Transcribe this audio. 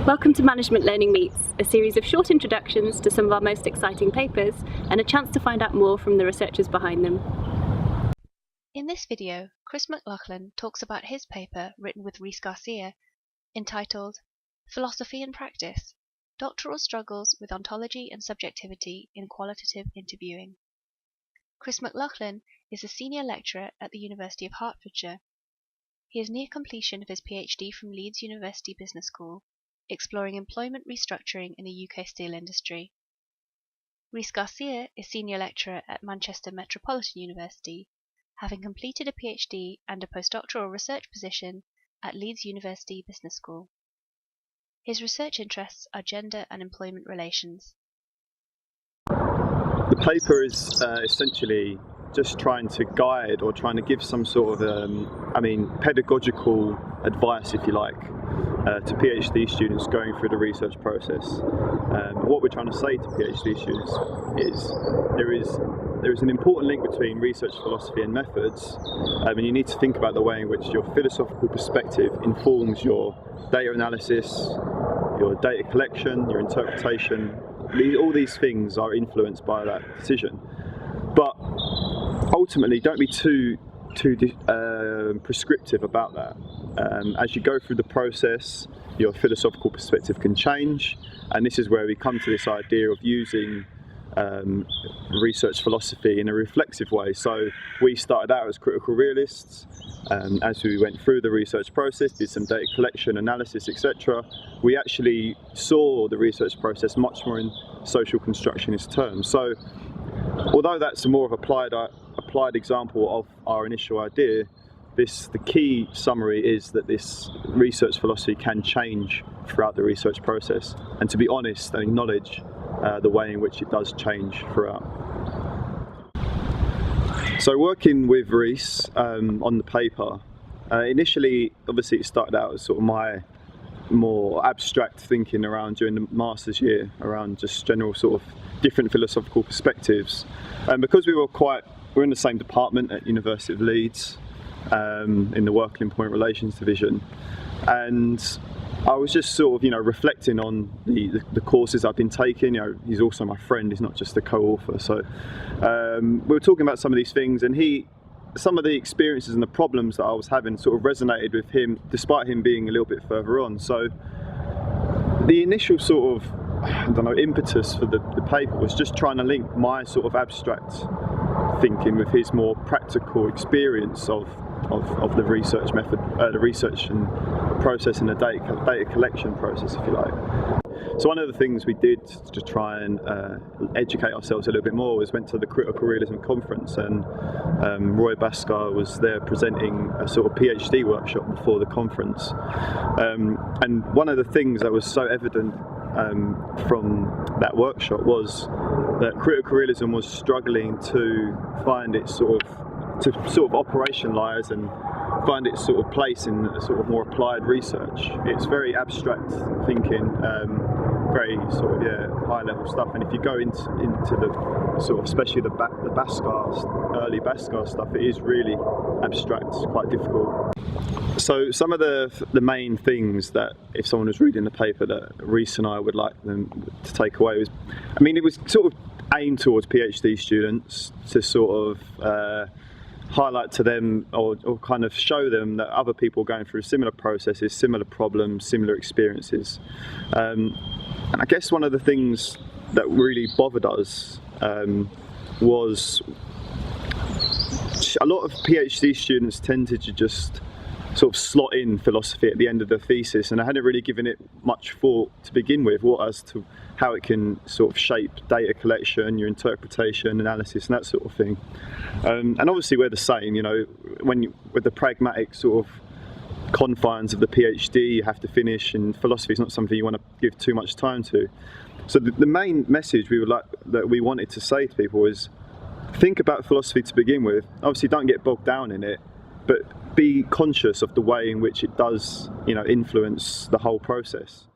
Welcome to Management Learning Meets, a series of short introductions to some of our most exciting papers and a chance to find out more from the researchers behind them. In this video, Chris McLachlan talks about his paper written with Rhys Garcia entitled Philosophy and Practice: Doctoral Struggles with Ontology and Subjectivity in Qualitative Interviewing. Chris McLachlan is a senior lecturer at the University of Hertfordshire. He is near completion of his PhD from Leeds University Business School, exploring employment restructuring in the UK steel industry. Rhys Garcia is senior lecturer at Manchester Metropolitan University, having completed a PhD and a postdoctoral research position at Leeds University Business School. His research interests are gender and employment relations. The paper is essentially just trying to guide or trying to give some sort of, pedagogical advice, if you like, to PhD students going through the research process. What we're trying to say to PhD students is there is an important link between research philosophy and methods, and you need to think about the way in which your philosophical perspective informs your data analysis, your data collection, your interpretation. All these things are influenced by that decision. But ultimately, don't be too prescriptive about that. As you go through the process, your philosophical perspective can change, and this is where we come to this idea of using research philosophy in a reflexive way. So we started out as critical realists. As we went through the research process, did some data collection, analysis, etc., we actually saw the research process much more in social constructionist terms. So although that's a more of applied example of our initial idea, the key summary is that this research philosophy can change throughout the research process, and to be honest and acknowledge the way in which it does change throughout. So working with Rhys on the paper, initially obviously it started out as sort of my more abstract thinking around during the master's year, around just general sort of different philosophical perspectives. And because we're in the same department at University of Leeds, in the Work and Employment Relations division, and I was just sort of, reflecting on the courses I've been taking. He's also my friend, he's not just a co-author. So we were talking about some of these things, and some of the experiences and the problems that I was having sort of resonated with him, despite him being a little bit further on. So the initial sort of, impetus for the paper was just trying to link my sort of abstract thinking with his more practical experience of the research method, the research and process, and the data collection process, if you like. So one of the things we did to try and educate ourselves a little bit more was went to the Critical Realism Conference, and Roy Bhaskar was there presenting a sort of PhD workshop before the conference. And one of the things that was so evident from that workshop was that critical realism was struggling to find its sort of operationalise and find its sort of place in a sort of more applied research. It's very abstract thinking, very sort of high level stuff, and if you go into the sort of, especially the early Bhaskar stuff, it is really abstract, it's quite difficult. So some of the main things that, if someone was reading the paper, that Rhys and I would like them to take away was, it was sort of aimed towards PhD students to sort of highlight to them or kind of show them that other people are going through similar processes, similar problems, similar experiences. And I guess one of the things that really bothered us was a lot of PhD students tended to just sort of slot in philosophy at the end of the thesis, and I hadn't really given it much thought to begin with, as to how it can sort of shape data collection, your interpretation, analysis, and that sort of thing. And obviously we're the same, with the pragmatic sort of confines of the PhD you have to finish, and philosophy is not something you want to give too much time to. So the main message that we wanted to say to people is, think about philosophy to begin with. Obviously don't get bogged down in it, but be conscious of the way in which it does, influence the whole process.